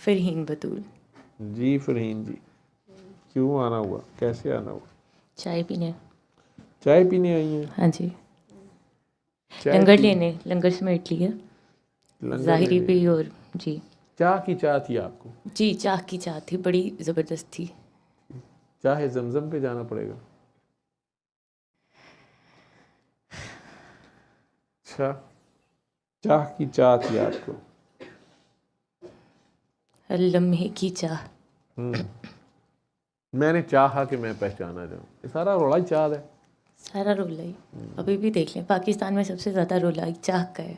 फरहीन बतूल। जी फरहीन जी, क्यों आना हुआ, कैसे आना हुआ? चाय पीने। चाय पीने आई हैं? हाँ जी, चाय लंगर पी, लेने, लंगर समेट लिया लंगर ज़ाहिरी लेने। भी। और जी चाह की चाह थी आपको? जी, चाह की चाह थी, बड़ी ज़बरदस्त थी। चाहे जमजम पे जाना पड़ेगा। अच्छा, चाह की चाह थी आपको। हर लम्हे की चाह। मैंने चाहा कि मैं पहचाना जाऊँ, ये सारा रौला ही चाह है। सारा रोला ही। अभी भी देख लें, पाकिस्तान में सबसे ज़्यादा रोला चाह का है।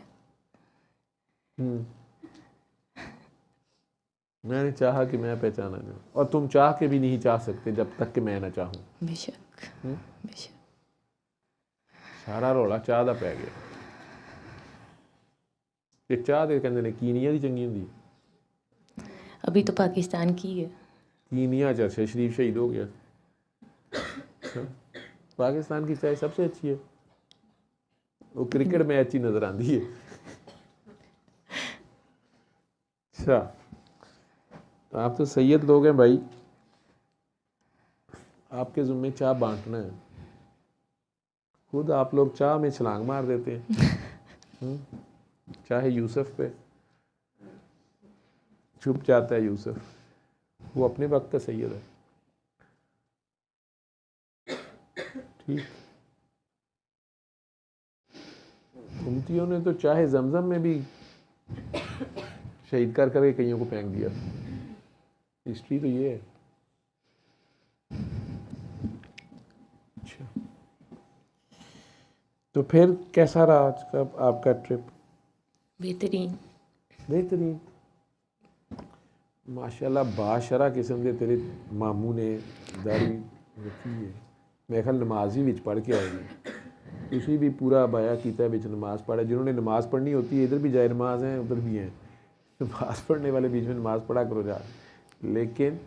मैंने चाहा कि मैं पहचाना जाऊँ, और तुम चाह के भी नहीं चाह सकते जब तक कि मैं ना चाहूँ। बेशक बेशक। सारा रौला चाह दा पै गया। ये चाह दे कहंदे ने कीनिया दी चंगी हुंदी। अभी तो पाकिस्तान की है। कीनिया च शरीफ शहीद हो गया। पाकिस्तान की चाय सबसे अच्छी है, वो क्रिकेट मैच ही नजर आती है। अच्छा, आप तो सैयद लोग हैं भाई, आपके ज़ुम्मे चाय बांटना है। खुद आप लोग चाय में छलांग मार देते हैं। चाहे यूसुफ पे छुप जाता है यूसुफ, वो अपने वक्त का सैयद है। ठीक, उम्मतियों ने तो चाहे जमजम में भी शहीद कर करके कईयों को फेंक दिया। हिस्ट्री तो ये है। अच्छा, तो फिर कैसा रहा आज का आपका ट्रिप? बेहतरीन। बेहतरीन, माशाल्लाह बाशरा किस्म के तेरे मामू ने दाढ़ी रखी है। मेरे ख्याल नमाज ही विच पढ़ के आएगी। तुसी भी पूरा बाया किया विच नमाज पढ़ा। जिन्होंने नमाज पढ़नी होती है, इधर भी जाए नमाज हैं, उधर भी हैं। नमाज पढ़ने वाले बीच में नमाज पढ़ा करो जा। लेकिन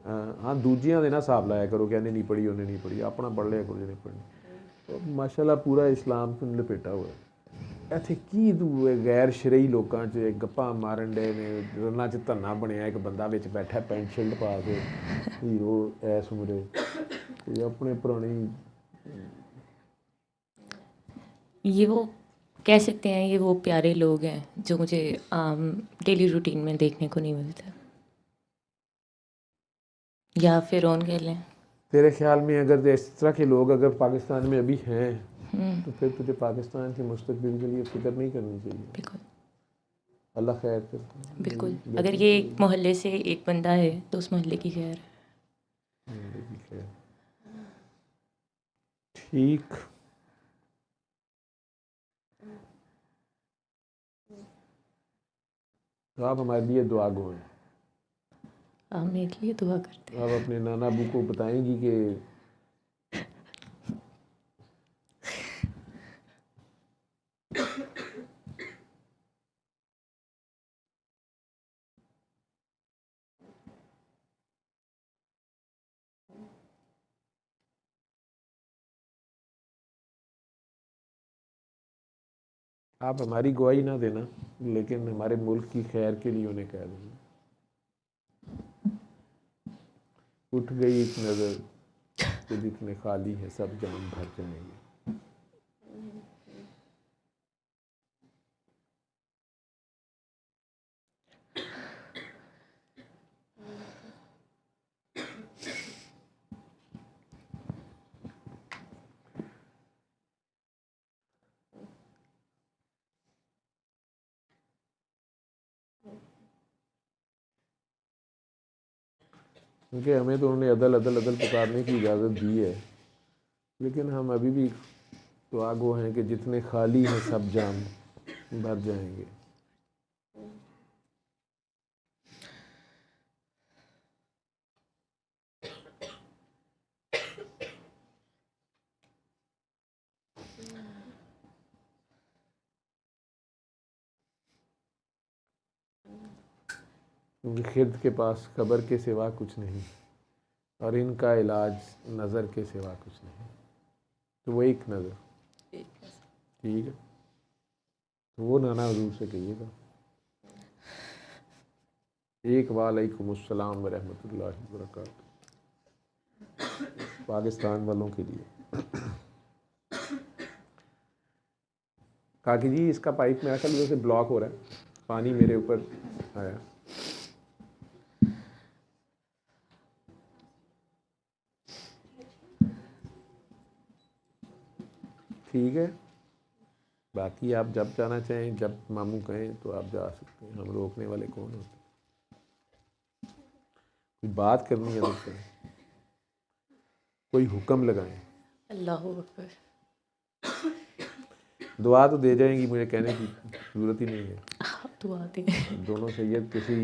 हाँ, दूजियां दे ना हिसाब लाया करो कि इन्हें नहीं पढ़ी, उन्हें नहीं पढ़ी, अपना पढ़ लिया करो जिन्हें पढ़नी। तो माशाल्लाह पूरा इस्लाम तो लपेटा हुआ है। ਇੱਥੇ ਕੀ ਗੈਰ ਸ਼ਰਈ ਲੋਕਾਂ 'ਚ ਗੱਪਾਂ ਮਾਰਨ ਡੇ ਨੇ, ਰੰਨਾਂ 'ਚ ਧੰਨਾ ਬਣਿਆ ਇੱਕ ਬੰਦਾ ਵਿੱਚ ਬੈਠਾ ਪੈਂਟ ਸ਼ਰਟ ਪਾ ਕੇ, ਹੀਰੋ ਐਸ ਉਮਰੇ ਤੇ ਆਪਣੇ ਪੁਰਾਣੀ। ये वो कह सकते हैं, ये वो प्यारे लोग हैं जो मुझे डेली रूटीन में देखने को नहीं मिलते, या फिर और कह लें। तेरे ख्याल में अगर इस तरह के लोग अगर पाकिस्तान में अभी हैं, तो फिर तुझे पाकिस्तान के मुस्तकबिल के लिए फिक्र नहीं करनी चाहिए। बिल्कुल अल्लाह खैर करे। बिल्कुल। अगर ये एक मोहल्ले से एक बंदा है तो उस मोहल्ले की खैर है। ठीक, तो आप हमारे लिए दुआ गो हैं। आप मेरे लिए दुआ करते हैं। आप अपने नाना अबू को बताएंगी कि आप हमारी गवाही ना देना, लेकिन हमारे मुल्क की खैर के लिए उन्हें कह देना। उठ गई एक नज़र कि जितने खाली है सब जाम भर जाएंगे। क्योंकि हमें तो उन्होंने अदल अदल अदल पुकारने की इजाज़त दी है, लेकिन हम अभी भी दुआ गो हैं कि जितने खाली हैं सब जाम भर जाएंगे। क्योंकि खिर्द के पास कब्र के सिवा कुछ नहीं, और इनका इलाज नज़र के सिवा कुछ नहीं। तो वो एक नज़र, ठीक है, तो वो नाना हजूर से कहिएगा। एक वालेकुमुस्सलाम व रहमतुल्लाहि व बरकातहू। पाकिस्तान वालों के लिए काकी जी, इसका पाइप मेरा ख्याल से ब्लॉक हो रहा है, पानी मेरे ऊपर आया। ठीक है, बाकी आप जब जाना चाहें, जब मामू कहें तो आप जा सकते हैं, हम रोकने वाले कौन होते हैं। कोई बात करनी है तो करें, कोई हुक्म लगाएं। अल्लाह अकबर। दुआ तो दे जाएंगी, मुझे कहने की ज़रूरत ही नहीं है। दुआ दे। दोनों सैयद किसी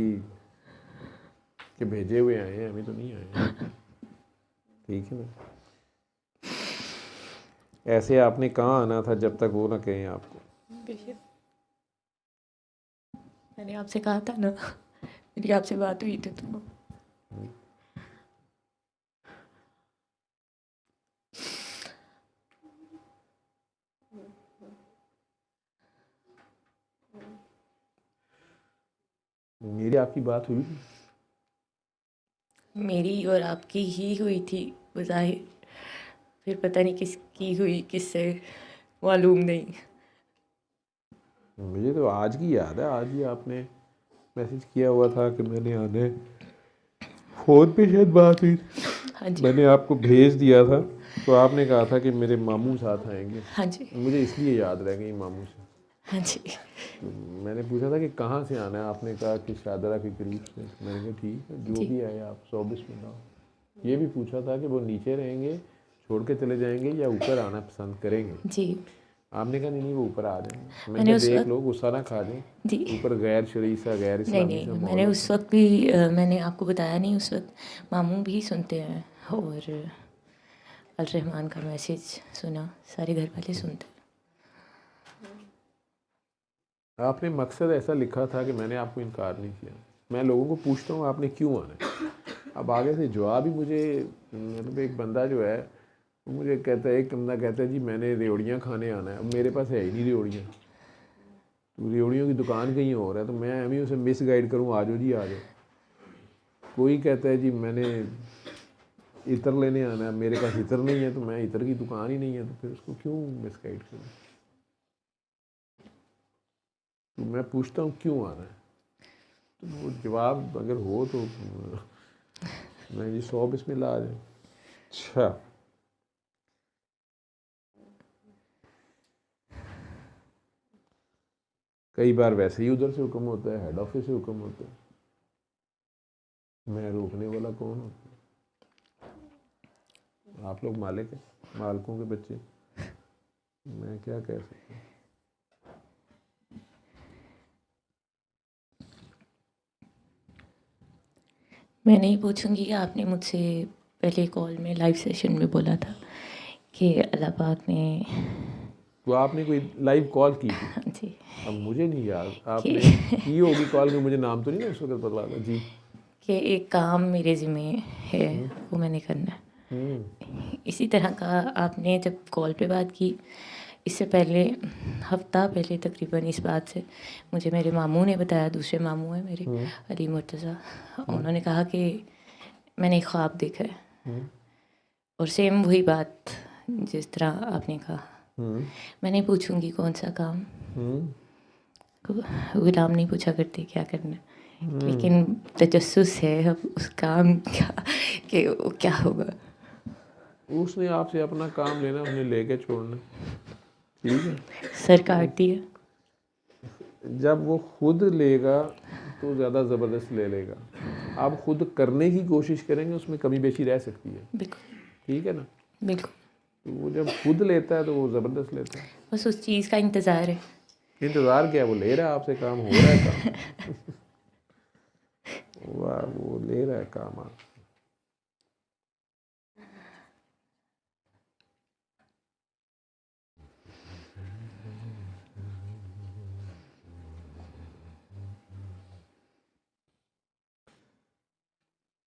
के भेजे हुए आए हैं, अभी तो नहीं आए हैं। ठीक है ना, ऐसे आपने कहाँ आना था जब तक वो ना कहें आपको। मैंने आपसे कहा था ना, मेरी आपसे बात हुई थी तो मेरी आपकी बात हुई थी? मेरी और आपकी ही हुई थी बज़ाहिर, फिर पता नहीं किसकी हुई किससे मालूम नहीं। मुझे तो आज की याद है, आज ही आपने मैसेज किया हुआ था कि मैंने आने, फ़ोन पे शायद बात हुई थी। हाँ जी। मैंने आपको भेज दिया था तो आपने कहा था कि मेरे मामू साथ आएंगे। हाँ जी। मुझे इसलिए याद रह गई मामू से। हाँ जी। तो मैंने पूछा था कि कहाँ से आना है, आपने कहा कि शादरा के करीब से। मैंने कहा ठीक है, जो जी। भी आए आप 120 में लाओ। ये भी पूछा था कि वो नीचे रहेंगे, छोड़ के चले जाएंगे या ऊपर आना पसंद करेंगे। जी। आपने कहा नहीं नहीं, वो ऊपर आ जाएंगे। मैंने मैंने कहा उस देख वक्त लो, गुस्सा ना खा जाए, जी ऊपर गैर शरई सा, गैर नहीं इस्लामी नहीं, सा माहौल मैंने होता उस है। वक्त भी मैंने आपको बताया नहीं, उस वक्त मामू भी सुनते हैं और अल रहमान का मैसेज सुना, सारे घर वाले सुनते हैं। आपने मकसद ऐसा लिखा था कि मैंने आपको इनकार नहीं किया। मैं लोगों को पूछता हूँ आपने क्यों आना है, अब आगे से जवाब ही मुझे, मतलब एक बंदा जो है वो मुझे कहता है, एक बंदा कहता है जी मैंने रेवड़ियाँ खाने आना है। अब मेरे पास है ही नहीं रेवड़ियाँ, तो रेवड़ियों की दुकान कहीं और है, तो मैं अभी उसे मिस गाइड करूँ, आ जाओ जी आ जाओ। कोई कहता है जी मैंने इत्र लेने आना है, मेरे पास इत्र नहीं है, तो मैं इत्र की दुकान ही नहीं है, तो फिर उसको क्यों मिस गाइड करूँ। तो मैं पूछता हूँ क्यों आना है, तो वो जवाब अगर हो तो मैं जी 100 बिस्मिल्लाह आ जाए। अच्छा, कई बार वैसे ही उधर से हुक्म होता है, हेड ऑफिस से हुक्म होता है, मैं रोकने वाला कौन होता है। आप लोग मालिक हैं, मालिकों के बच्चे, मैं क्या कह सकता हूँ। मैं नहीं पूछूंगी कि आपने मुझसे पहले कॉल में लाइव सेशन में बोला था कि अल्लाह पाक ने तो आपने कोई लाइव कॉल की थी? हाँ जी अब मुझे नहीं याद, कि आपने की होगी कॉल में, मुझे नाम तो नहीं ना उस वक्त पता लगा जी। कि एक काम मेरे ज़िम्मे है, वो मैंने करना है। इसी तरह का आपने जब कॉल पे बात की, इससे पहले हफ्ता पहले तकरीबन इस बात से मुझे मेरे मामू ने बताया, दूसरे मामू हैं मेरे अली मुर्तज़ा, उन्होंने कहा कि मैंने एक ख्वाब देखा है और सेम वही बात जिस तरह आपने कहा। मैं नहीं पूछूंगी कौन सा काम, गुलाम नहीं पूछा करते क्या करना, लेकिन तजस्सुस है अब उस काम का कि वो क्या होगा। उसने आपसे अपना काम लेना, उसने लेके छोड़ना, ठीक है। सर काट दिया। जब वो खुद लेगा तो ज़्यादा ज़बरदस्त ले लेगा, आप खुद करने की कोशिश करेंगे, उसमें कमी बेशी रह सकती है, बिल्कुल ठीक है ना। बिल्कुल, तो वो जब खुद लेता है तो वो ज़बरदस्त लेता है। बस उस चीज़ का इंतज़ार है। इंतज़ार क्या है, वो ले रहा है आपसे काम, हो रहा है काम वाह, वो ले रहा है काम आप।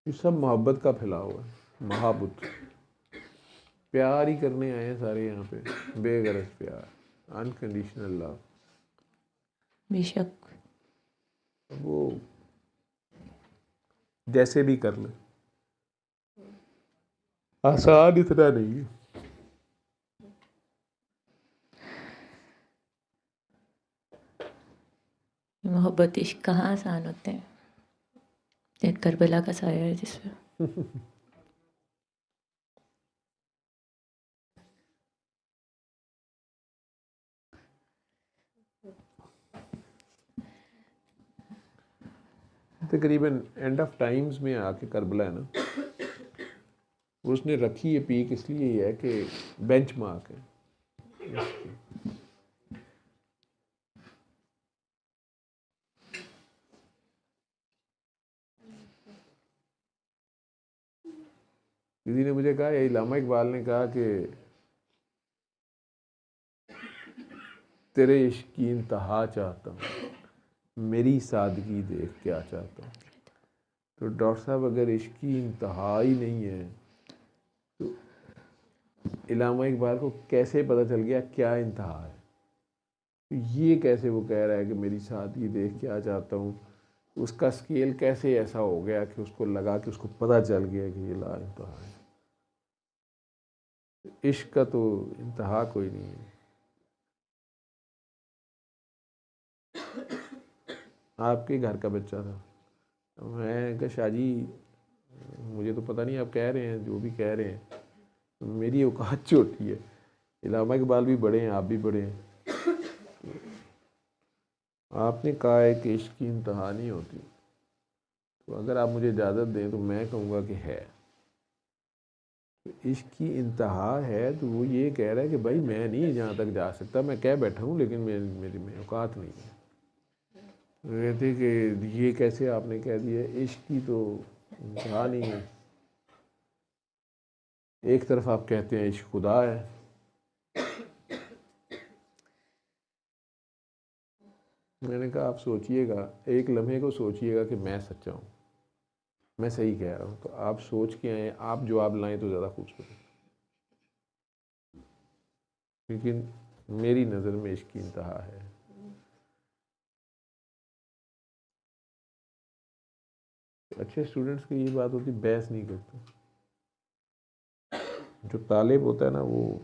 ये सब मोहब्बत का फैला हुआ है, महाबुत प्यार ही करने आए हैं सारे यहाँ पे, बेगरज प्यार, अनकंडीशनल लव। बेशक वो जैसे भी कर ले, आसान इतना नहीं है। मोहब्बत इश्क कहाँ आसान होते हैं, एक करबला का साया है जिसमें। तकरीबन एंड ऑफ टाइम्स में आके करबला है ना, उसने रखी है पीक इसलिए ही है कि बेंच मार्क है। किसी ने मुझे कहा, इल्लामा इकबाल ने कहा कि तेरे इश्क की इंतहा चाहता हूँ, मेरी सादगी देख क्या चाहता हूँ। तो डॉक्टर साहब अगर इश्क की इंतहा ही नहीं है तो इल्लामा इकबाल को कैसे पता चल गया क्या इंतहा है? तो ये कैसे वो कह रहा है कि मेरी सादगी देख क्या चाहता हूँ? उसका स्केल कैसे ऐसा हो गया कि उसको लगा कि उसको पता चल गया कि ये ला इंतहा है? इश्क का तो इंतहा कोई नहीं है। आपके घर का बच्चा था, मैं कहा शाहजी मुझे तो पता नहीं, आप कह रहे हैं जो भी कह रहे हैं, मेरी औकात छोटी है, इल्लामा इकबाल भी बड़े हैं, आप भी बड़े हैं। आपने कहा है कि इश्क की इंतहा नहीं होती, तो अगर आप मुझे इजाज़त दें तो मैं कहूँगा कि है। तो इश्क की इंतहा है तो वो ये कह रहा है कि भाई मैं नहीं जहाँ तक जा सकता, मैं कह बैठा हूँ लेकिन मेरी में औकात नहीं है। कहते कि ये कैसे आपने कह दिया, इश्क की तो इंतहा नहीं है। एक तरफ आप कहते हैं इश्क खुदा है, मैंने कहा आप सोचिएगा, एक लम्हे को सोचिएगा कि मैं सच्चा हूँ, मैं सही कह रहा हूँ, तो आप सोच के आए, आप जवाब लाएं तो ज़्यादा खूबसूरत। लेकिन मेरी नज़र में इश्क की इंतहा है। अच्छे स्टूडेंट्स की ये बात होती, बहस नहीं करते। जो तालिब होता है ना, वो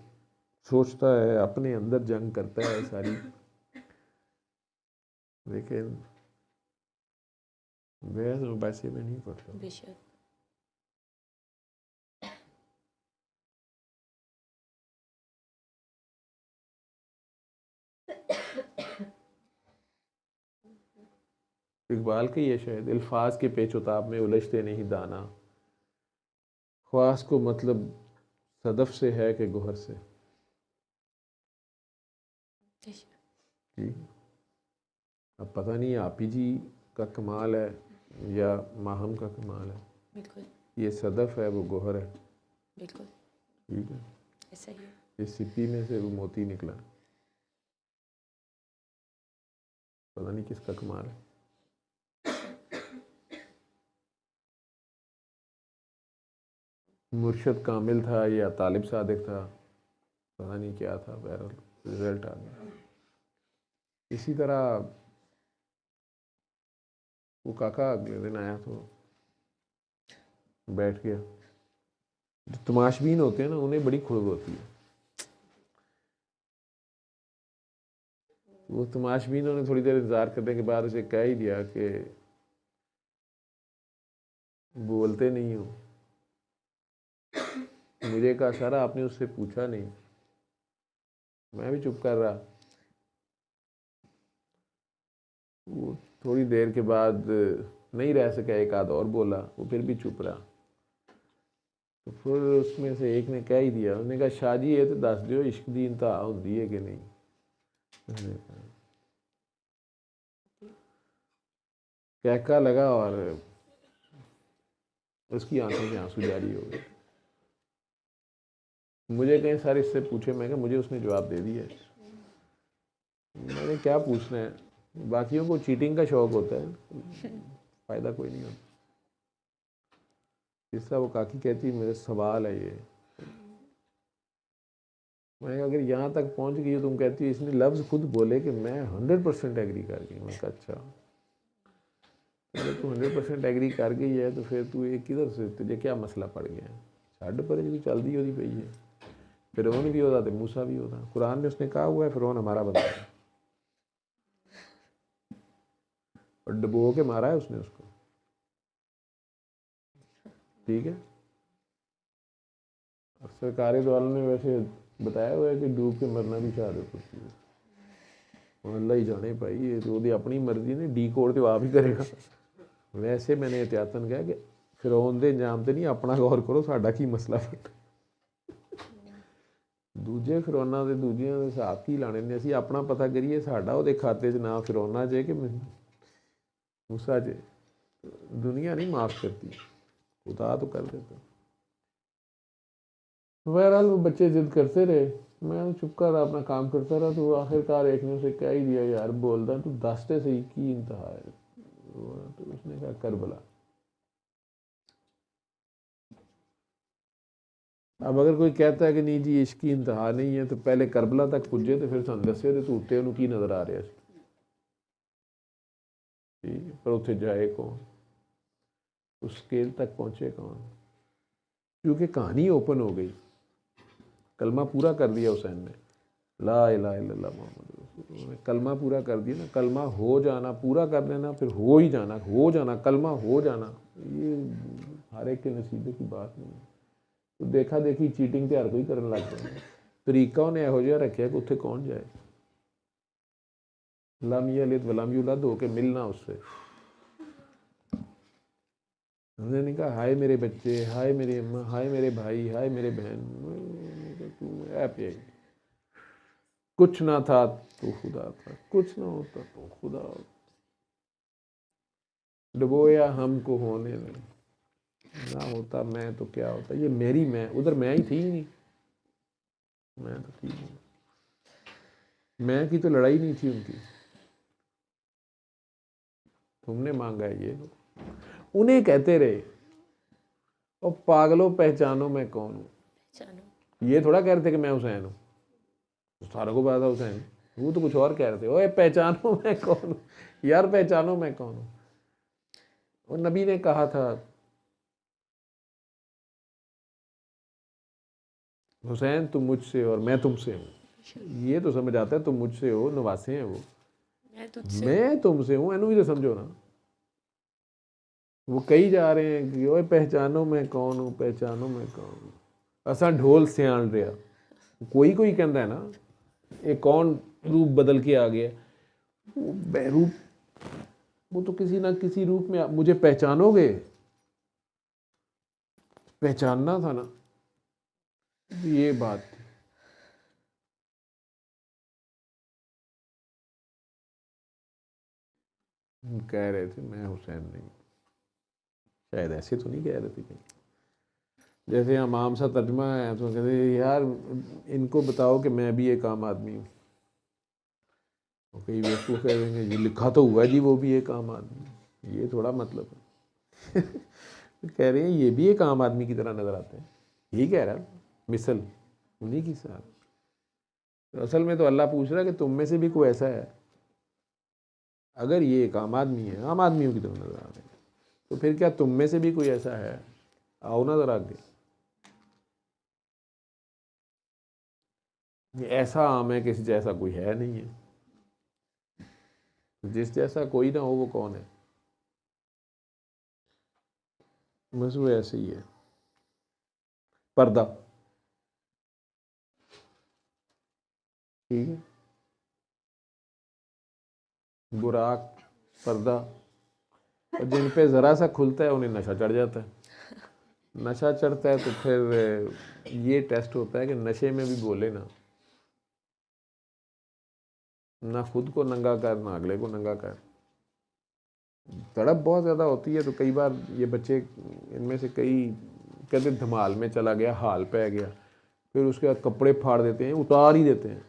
सोचता है, अपने अंदर जंग करता है सारी, लेकिन बहस मुबासे में नहीं पड़ता। बेशक। इकबाल का ये शायद, अल्फाज के पेचोताब में उलझते नहीं दाना, ख्वास को मतलब सदफ से है कि गोहर से। जी, अब पता नहीं आप ही जी का कमाल है या माहम का कमाल है। बिल्कुल ये सदफ है, वो गोहर है। बिल्कुल ठीक है, ऐसा ही है। ये सिप्पी में से वो मोती निकला, पता नहीं किसका कमाल है। मुर्शद कामिल था या तालिब सादिक था, पता नहीं क्या था, बहरहाल रिजल्ट आ गया। इसी तरह वो काका अगले दिन आया तो बैठ गया। जो तमाशबीन होते हैं ना, उन्हें बड़ी खुड़ब होती है। वो तमाशबीनों ने थोड़ी देर इंतज़ार करने के बाद उसे कह ही दिया कि बोलते नहीं हो। मुझे कहा सर आपने उससे पूछा नहीं, मैं भी चुप कर रहा। वो थोड़ी देर के बाद नहीं रह सका, एक आध और बोला, वो फिर भी चुप रहा। तो फिर उसमें से एक ने कह ही दिया, उसने कहा शाहजी ये तो दस दियो इश्क दी इंतहा होंदी है कि नहीं। कहका लगा और उसकी आंखों में आंसू जारी हो गए। मुझे कहीं सारे इससे पूछे, मैं कहा मुझे उसने जवाब दे दिया। मैंने क्या पूछना है, बाकियों को चीटिंग का शौक होता है, फ़ायदा कोई नहीं होता। जिस तरह वो काकी कहती मेरे सवाल है ये, मैं अगर यहाँ तक पहुँच गई तुम कहती हो इसने लफ्ज़ खुद बोले कि मैं 100% एग्री कर गई। मैं कहा अच्छा। अगर तू 100% एग्री कर गई है तो फिर तू ये किधर से, तुझे क्या मसला पड़ गया है? छड़ पर जी चलती होती पई है। फिरौन भी होता तो मूसा भी होता। कुरान में उसने कहा हुआ है फिरौन हमारा बंदा है, और डुबो के मारा है उसने उसको। ठीक है, और सरकारी वालों ने वैसे बताया हुआ है कि डूब के मरना भी शहादत होती है। अल्लाह ही जाने भाई, ये तो ਉਹਦੀ अपनी मर्जी ने, डी कोड तो आप ही करेगा। वैसे मैंने एहतियातन कहा कि फिरौन ਦੇ ਇੰਜਾਮ ਤੇ ਨਹੀਂ ਆਪਣਾ ਗੌਰ ਕਰੋ, ਸਾਡਾ ਕੀ ਮਸਲਾ ਫਿਰ। ਦੂਜੇ ਫਿਰੌਨਾਂ ਦੇ ਦੂਜਿਆਂ ਦੇ ਹਿਸਾਬ ਕੀ ਲਾਣੇ ਨੇ, ਅਸੀਂ ਆਪਣਾ ਪਤਾ ਕਰੀਏ ਸਾਡਾ ਉਹਦੇ ਖਾਤੇ 'ਚ ਨਾ ਫਿਰੌਨਾ 'ਚ ਕਿ मूसा 'ਚ। दुनिया नहीं माफ़ करती, खुदा तो कर देता। बहरहाल वो बच्चे जिद करते रहे, मैं चुप कर अपना काम करता रहा। तो आखिरकार एक ने उसे कह ही दिया, यार बोलता तू दस ते सही की इंतहा है। तो उसने कहा करबला। अब अगर कोई कहता है कि नहीं जी इश्क की इंतहा नहीं है, तो पहले करबला तक पुजे तो फिर सन दसे तो उत्ते उन्होंने की नज़र आ रहा है। ठीक है, पर उत्थे जाए कौन, उस स्केल तक पहुँचे कौन? क्योंकि कहानी ओपन हो गई, कलमा पूरा कर दिया हुसैन ने, ला इलाहा इल्लल्लाह मोहम्मद रसूलुल्लाह ने कलमा पूरा कर दिया ना। कलमा हो जाना, पूरा कर लेना, फिर हो ही जाना, हो जाना, कलमा हो जाना, ये हर एक के नसीबे की बात नहीं है। तो देखा देखी चीटिंग तो हर कोई करने लग गया। तरीका उन्हें यहो जिहा रखा कि उत्थे कौन जाए, लम यलिद वलम यूलद होके मिलना उससे। हमने नहीं कहा हाय मेरे बच्चे, हाय मेरी अम्मा, हाय मेरे भाई, हाय मेरे बहन, तू है पे कुछ ना था तो खुदा था, कुछ ना होता तो खुदा होता। डुबोया हमको होने में, ना होता मैं तो क्या होता। ये मेरी मैं, उधर मैं ही थी ही नहीं, मैं तो थी नहीं, मैं की तो लड़ाई नहीं थी उनकी। तुमने मांगा है ये, उन्हें कहते रहे और पागलों पहचानो मैं कौन हूँ। ये थोड़ा कह रहे थे कि मैं हुसैन हूँ, सारों को पता था हुसैन, वो तो कुछ और कह रहे थे, ओए पहचानो मैं कौन हूँ। यार पहचानो मैं कौन हूँ। और नबी ने कहा था हुसैन तुम मुझसे और मैं तुमसे हूँ। ये तो समझ आता है तुम मुझसे हो, नवासे हैं वो, मैं तुमसे हूँ, एनू भी तो समझो ना। वो कही जा रहे हैं कि ओए पहचानो मैं कौन हूँ, पहचानो मैं कौन हूँ। असा ढोल सियाण रहा, कोई कोई कहता है ना ये कौन रूप बदल के आ गया। वो बहरूप, वो तो किसी ना किसी रूप में मुझे पहचानोगे, पहचानना था ना, ये बात थी। कह रहे थे मैं हुसैन नहीं, शायद ऐसे तो नहीं कह रहे थे कहीं। जैसे हम आम सा तर्जमा है तो कहते यार इनको बताओ कि मैं भी एक आम आदमी हूँ। कई बेवकूफ़ कह देंगे ये लिखा तो हुआ है जी वो भी एक आम आदमी, ये थोड़ा मतलब है। कह रहे हैं ये भी एक आम आदमी की तरह नज़र आते हैं, यही कह रहा है मिसल उन्हीं की साथ। तो असल में तो अल्लाह पूछ रहा है कि तुम में से भी कोई ऐसा है, अगर ये एक आम आदमी है, आम आदमियों की तरह नज़र आ रहे हैं, तो फिर क्या तुम में से भी कोई ऐसा है? आओ ना ज़रा आगे। ये ऐसा आम है किसी जैसा कोई है नहीं है, जिस जैसा कोई ना हो वो कौन है? बस वो ऐसे ही है। पर्दा, ठीक है, बुराक, पर्दा, और जिन पे ज़रा सा खुलता है उन्हें नशा चढ़ जाता है। नशा चढ़ता है तो फिर ये टेस्ट होता है कि नशे में भी बोले ना खुद को नंगा कर ना अगले को नंगा कर। तड़प बहुत ज़्यादा होती है तो कई बार ये बच्चे इनमें से कई कहते धमाल में चला गया, हाल पै गया, फिर उसके बाद कपड़े फाड़ देते हैं, उतार ही देते हैं।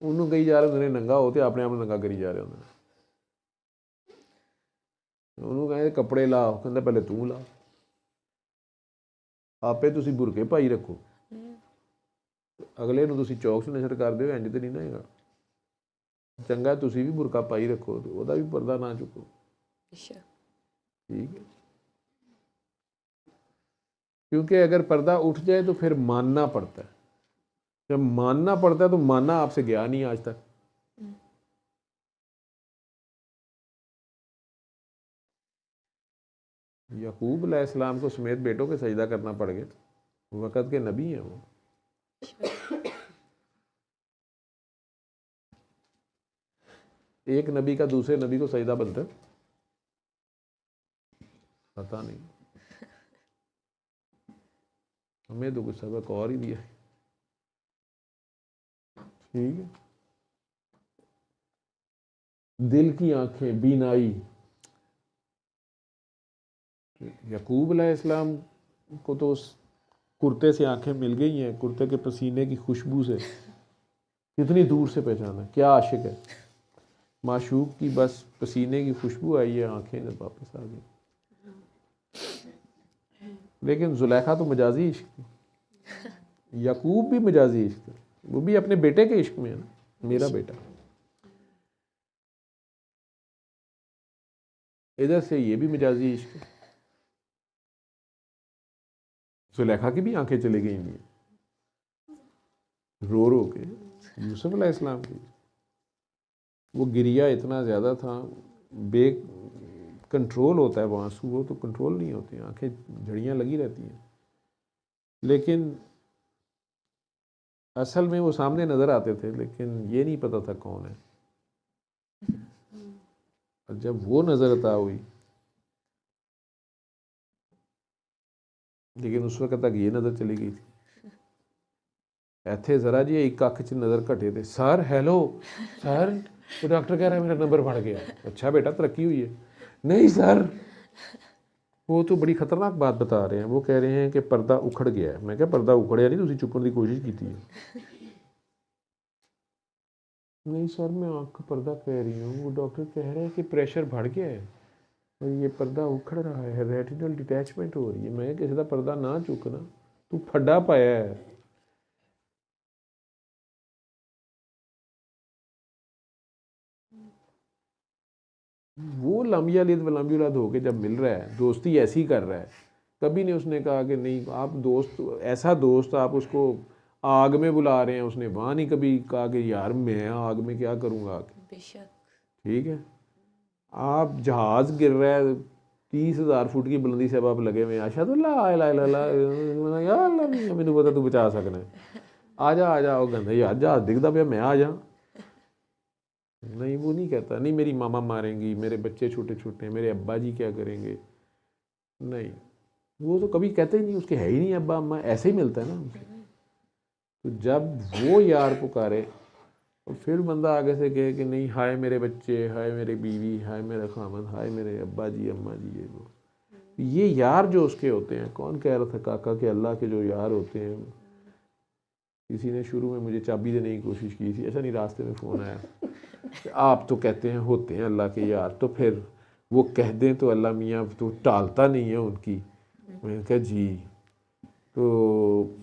उन्होंने कही जा रहे उन्हें नंगा होते अपने आप नंगा करी जा रहे होंगे। उन्होंने कहे कपड़े लाओ, कहते पहले तू ला, आपे तुसी बुरके पाई रखो, अगले तुसी चौक से नशर कर दो, इंज तो नहीं ना हैगा। चंगा तुसी भी बुरका पाई रखो तो वह भी पर्दा ना चुको। बेशक। ठीक है, क्योंकि अगर पर्दा उठ जाए तो फिर मानना पड़ता है। जब मानना पड़ता है तो मानना आपसे गया नहीं आज तक। याकूब अलैहिस्सलाम को समेत बेटों के सजदा करना पड़ गया, वक़्त के नबी हैं वो। एक नबी का दूसरे नबी को सजदा बनता है? पता नहीं, हमें तो कुछ सबक और ही दिया। ठीक है, दिल की आंखें, बीनाई। याकूब अलैहिस्सलाम को तो उस कुर्ते से आंखें मिल गई हैं, कुर्ते के पसीने की खुशबू से कितनी दूर से पहचाना। क्या आशिक है, माशूक की बस पसीने की खुशबू आई है, आंखें जब वापस आ गई। लेकिन जुलेखा तो मजाजी इश्क थी, याकूब भी मजाजी इश्क था, वो भी अपने बेटे के इश्क में है ना, मेरा बेटा। इधर से ये भी मजाजी इश्क है। जुलेखा की भी आंखें चली गई नहीं, रो रो के यूसुफ अलैहिस्सलाम की। वो गिरिया इतना ज़्यादा था, बे कंट्रोल होता है वो आंसू, वो तो कंट्रोल नहीं होते, आंखें झड़ियाँ लगी रहती हैं। लेकिन असल में वो सामने नज़र आते थे, लेकिन ये नहीं पता था कौन है। और जब वो नज़र अता हुई, लेकिन उस वक्त तक ये नज़र चली गई थी। ਇੱਥੇ ज़रा जी एक अख च नज़र घटे थे। सर हेलो सर, तो डॉक्टर कह रहा है मेरा नंबर बढ़ गया। अच्छा बेटा तरक्की हुई है। नहीं सर, वो तो बड़ी खतरनाक बात बता रहे हैं, वो कह रहे हैं कि पर्दा उखड़ गया है। मैं क्या पर्दा उखड़िया नहीं, तुसी चुपन की कोशिश की थी। नहीं सर मैं आँख का पर्दा कह रही हूँ, वो डॉक्टर कह रहे हैं कि प्रेशर बढ़ गया है और ये पर्दा उखड़ रहा है, रेटिनल डिटैचमेंट हो रही है। मैं किसी का पर्दा ना चुकना, तू फड्डा पाया है। वो लम्बिया लिद वलम्बियुलद होके जब मिल रहा है, दोस्ती ऐसी कर रहा है, कभी नहीं उसने कहा कि नहीं आप दोस्त, ऐसा दोस्त आप उसको आग में बुला रहे हैं, उसने वहाँ नहीं कभी कहा कि यार मैं आग में क्या करूँगा आके। बेशक। ठीक है, आप जहाज़ गिर रहा है 30,000 फुट की बुलंदी से, अब आप लगे हुए अशहदु अल्ला इलाहा इल्लल्लाह, यार अल्लाह नहीं मैंने पता तू बचा सकना है, आ जा आ जा। गंदा यार जहाज़ दिखता पे मैं आ जा। नहीं वो नहीं कहता, नहीं मेरी मामा मारेंगी, मेरे बच्चे छोटे छोटे हैं, मेरे अब्बा जी क्या करेंगे। नहीं, वो तो कभी कहते ही नहीं, उसके है ही नहीं अब्बा अम्मा, ऐसे ही मिलता है ना उनसे। तो जब वो यार पुकारे और फिर बंदा आगे से कहे कि नहीं हाय मेरे बच्चे, हाय मेरी बीवी, हाय मेरा खामन, हाय मेरे अब्बा जी अम्मा जी, ये वो, ये यार जो उसके होते हैं। कौन कह रहा था काका कि अल्लाह के जो यार होते हैं, किसी ने शुरू में मुझे चाबी देने की कोशिश की थी, ऐसा नहीं, रास्ते में फ़ोन आया, आप तो कहते हैं होते हैं अल्लाह के यार, तो फिर वो कह दें तो अल्लाह मियाँ तो टालता नहीं है उनकी। मैंने कहा जी, तो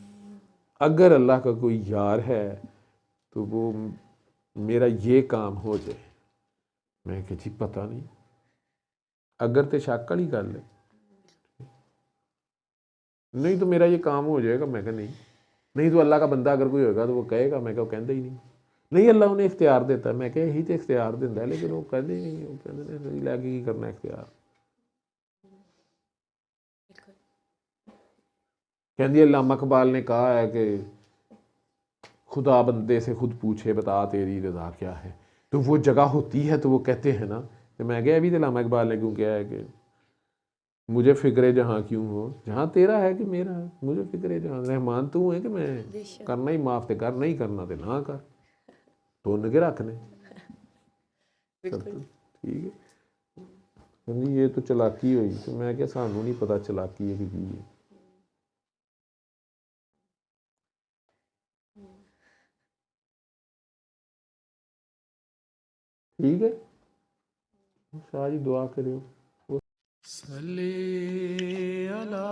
अगर अल्लाह का कोई यार है तो वो मेरा ये काम हो जाए। मैं कहा जी पता नहीं, अगर तो शक वाली गल है, नहीं तो मेरा ये काम हो जाएगा। मैं कहा नहीं, नहीं तो अल्लाह का बंदा अगर कोई होगा तो वो कहेगा। मैं कहा कहता ही नहीं, नहीं अल्लाह उन्हें इख्तियार देता है। मैं कहा यही तो इख्तियार देता है, लेकिन वो कहते ही नहीं, वो कहते नहीं लैके की करना इख्तियार। कहती अल्लामा इकबाल ने कहा है कि खुदा बंदे से खुद पूछे बता तेरी रज़ा क्या है, तो वो जगह होती है तो वो कहते हैं ना। तो मैं गया अभी तो अल्लामा इकबाल ने क्यों किया है कि मुझे फ़िक्र जहाँ क्यों हो, जहाँ तेरा है कि मेरा है, मुझे फ़िक्र जहाँ रहमान तू है कि मैं करना ही माफ़ ते कर, नहीं करना तो ना कर, तो के रखने। ठीक है, कहती ये तो चलाकी हुई। तो मैं क्या सानू नहीं पता चलाकी है कि की है। ठीक है, शाह जी दुआ करियो। सल्ले अला